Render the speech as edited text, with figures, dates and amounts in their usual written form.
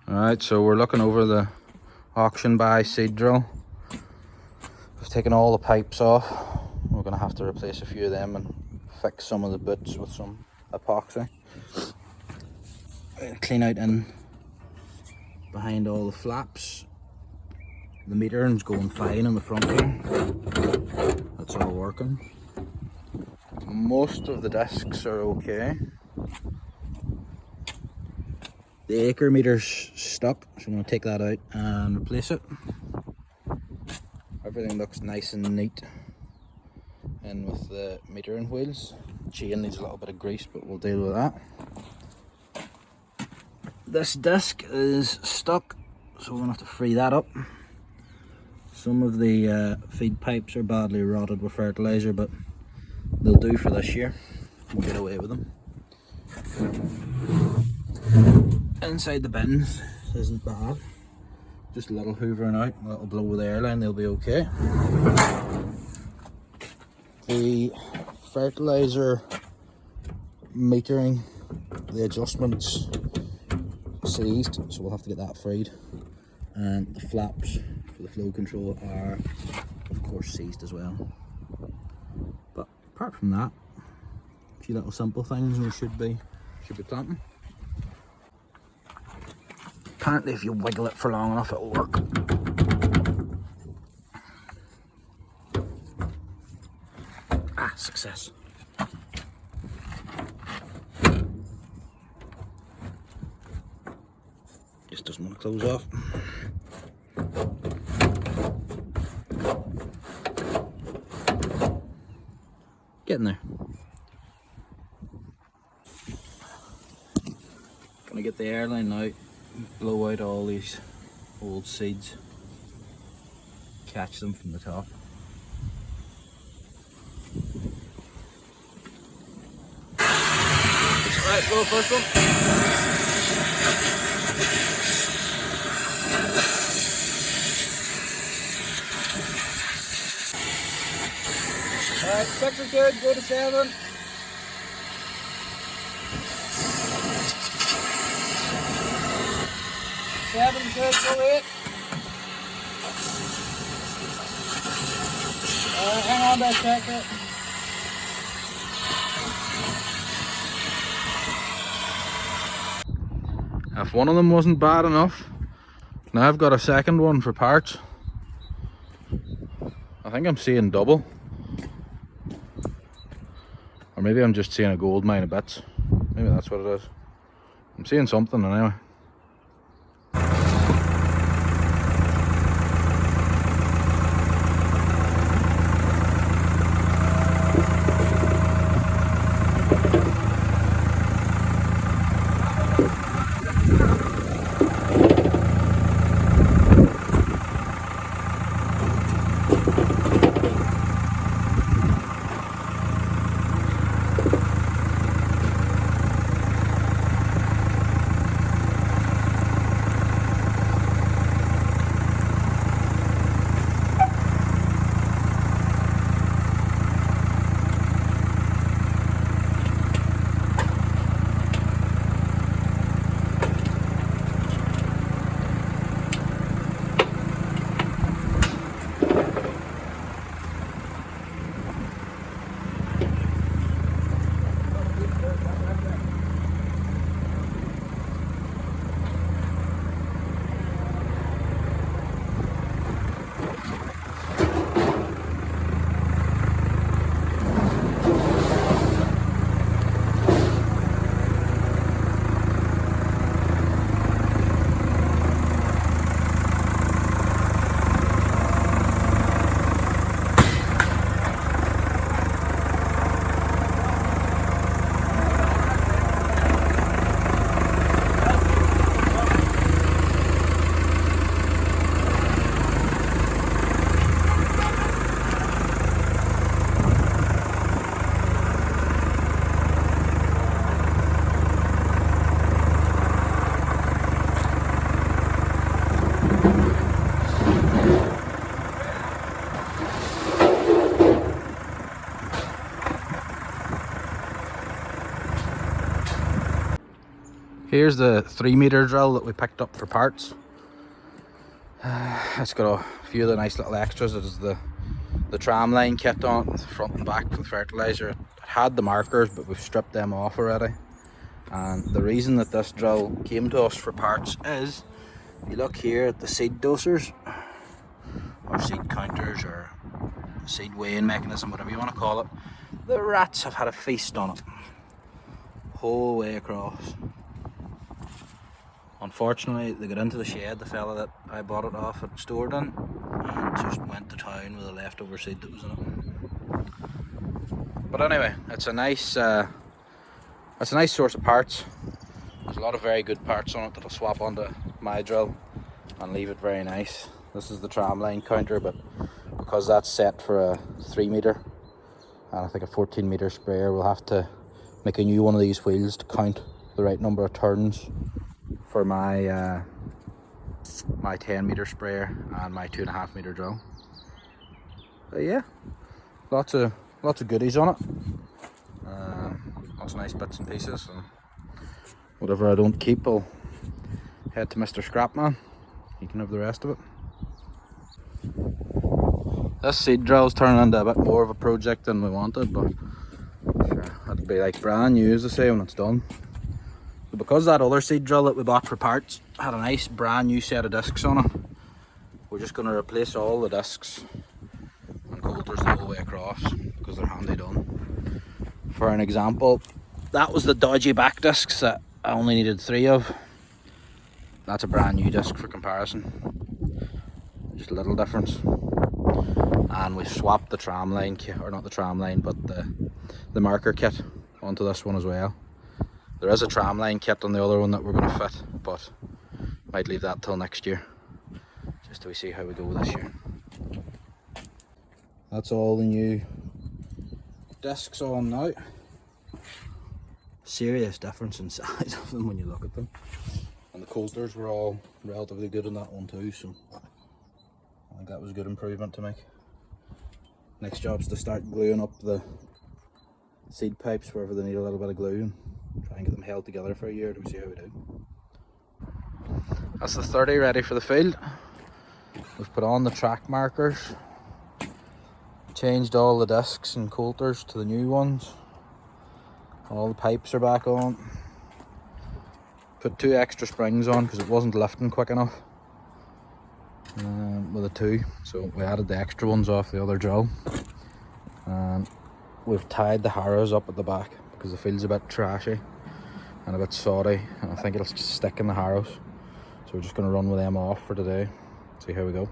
Alright, so we're looking over the auction buy seed drill. I've taken all the pipes off. We're going to have to replace a few of them and fix some of the bits with some epoxy. Clean out in behind all the flaps. The metering's going fine in the front here. That's all working. Most of the discs are okay. The acre meter's stuck, so I'm going to take that out and replace it. Everything looks nice and neat. And with the metering wheels, chain needs a little bit of grease, but we'll deal with that. This disc is stuck, so we're going to have to free that up. Some of the feed pipes are badly rotted with fertilizer, but they'll do for this year. We'll get away with them. Inside the bins isn't bad. Just a little hoovering out, a little blow with the airline, they'll be okay. The fertilizer metering, the adjustments seized, so we'll have to get that freed. And the flaps for the flow control are of course seized as well. But apart from that, a few little simple things we should be planting. Apparently if you wiggle it for long enough it'll work. Ah, success. Just doesn't want to close off. Getting there. Gonna get the airline out, blow out all these old seeds, catch them from the top. Right, go first one. Alright, 6 is good, go to 7. 7 is good, go 8. Hang on there, check it. If one of them wasn't bad enough, now I've got a second one for parts. I think I'm seeing double. Or maybe I'm just seeing a gold mine of bits. Maybe that's what it is. I'm seeing something anyway. Here's the 3-meter drill that we picked up for parts. It's got a few of the nice little extras. It is the tram line kit on it, the front and back for the fertilizer. It had the markers, but we've stripped them off already. And the reason that this drill came to us for parts is, if you look here at the seed dosers, or seed counters, or seed weighing mechanism, whatever you want to call it, the rats have had a feast on it, whole way across. Unfortunately, they got into the shed, the fella that I bought it off had stored in, and just went to town with the leftover seed that was in it. But anyway, it's a nice source of parts. There's a lot of very good parts on it that'll swap onto my drill and leave it very nice. This is the tram line counter, but because that's set for a 3-meter and I think a 14-meter sprayer, we'll have to make a new one of these wheels to count the right number of turns for my my 10-meter sprayer and my 2.5-meter drill. But yeah, lots of goodies on it. Lots of nice bits and pieces, and whatever I don't keep, I'll head to Mr. Scrapman. He can have the rest of it. This seed drill's turning into a bit more of a project than we wanted, but sure, it'll be like brand new, as they say, when it's done. But because that other seed drill that we bought for parts had a nice brand new set of discs on it, we're just going to replace all the discs and coulters the whole way across because they're handy done. For an example, that was the dodgy back discs that I only needed 3 of. That's a brand new disc for comparison, just a little difference. And we swapped the tram line kit, or not the tram line, but the marker kit onto this one as well. There is a tram line kit on the other one that we're going to fit, but might leave that till next year, just till we see how we go this year. That's all the new discs on now. Serious difference in size of them when you look at them. And the coulters were all relatively good on that one too, so I think that was a good improvement to make. Next job's to start gluing up the seed pipes wherever they need a little bit of glue, and try and get them held together for a year to see how we do. That's the 30 ready for the field. We've put on the track markers, changed all the discs and coulters to the new ones. All the pipes are back on. Put 2 extra springs on because it wasn't lifting quick enough with a 2, so we added the extra ones off the other drill. And we've tied the harrows up at the back because the field's a bit trashy and a bit soddy, and I think it'll stick in the harrows, so we're just going to run with them off for today, see how we go.